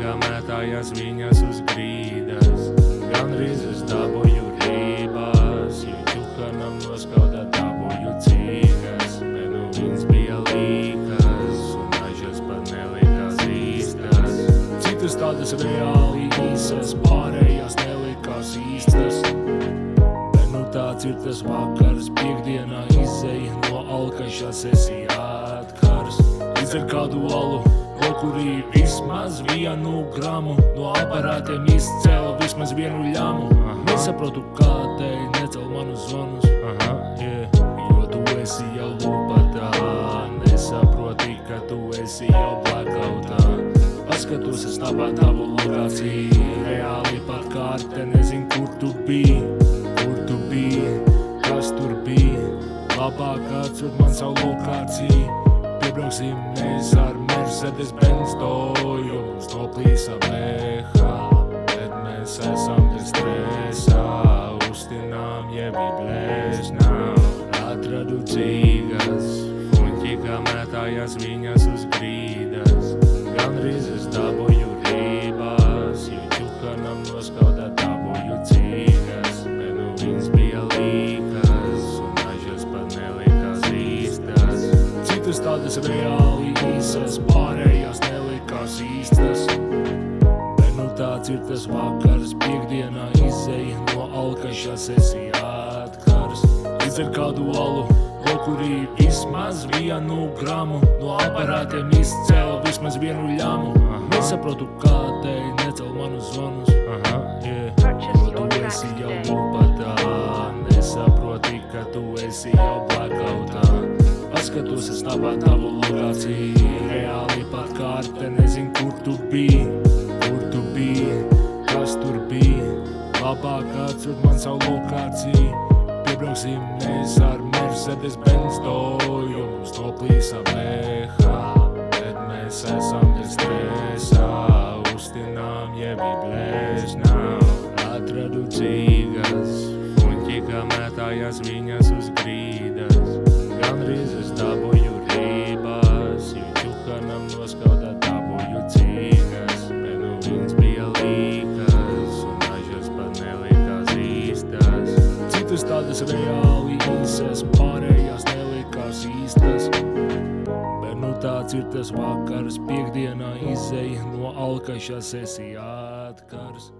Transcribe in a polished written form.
Muļķīgā mētājās viņas uz grīdas, gandrīz es dabūju rībās, jo ķuhanam noskauda dabūju cīgas, bet nu viņas bija līkas, un ažas pat nelikās īstas. Citas tādas reāli īsas, pārējās nelikās īstas. Bet nu tāds ir tas vakars, piekdienā izej no alkašās esi atkars. Izdzer kādu alu, no kurī vismaz vienu gramu, no aparātiem izcēla vismaz vienu ļamu. Nesaprotu, kādēļ necel manu zvanus, jo tu esi jau lupatā. Nesaproti, ka tu esi jau blackoutā. Paskatos es snapā tavu lokāciju, reāli par kārte, nezin, kur tu biji, kas tur bija. Labāk atsūt man savu lokāciju, piebrauksim mēs ar Mercedes Benz Toju, mums noplīsa BH, bet mēs esam te stresā, uztinām jebi blēžnām. Atradu cīgas, muļķīgā mētājās viņas uz grīdas, gandrīz es dabūju rībās, jo ķuhanam noskauda dabūju cīgas, bet nu viņas bija līkas, un ažas pat nelikās īstas. Citas tādas reāli īsas, pārējās nelikās īstas. Bet nu tāds ir tas vakars, piekdienā izej no alkašās esi atkars. Izdzer kādu alu, no kurī vismaz vienu gramu, no aparātiem izcēla vismaz vienu ļamu. Nesaprotu, kādēļ necel manu zvanus, jo tu esi jau lupatā. Nesaproti, ka tu esi jau blackoutā. Paskatos es snapā tavu lokāciju, reāli pat kārte, nezin, kur tu biji, kas tur bija. Labāk atsūt man savu lokāciju, piebrauksim mēs ar Mercedes Benz Toju, mums noplīsa BH, bet mēs esam te stresā, uztinām jebi blēžnām. Atradu cīgas, muļķīgā mētājās viņas uz grīdas, gandrīz es dabūju rībās, jo ķuhanam noskauda dabūju cīgas, bet nu viņas bija līkas, un ažas pat nelikās īstas. Citas tādas reāli īsas, pārējās nelikās īstas. Bet nu tāds ir tas vakars, piekdienā izej no alkašās esi atkars.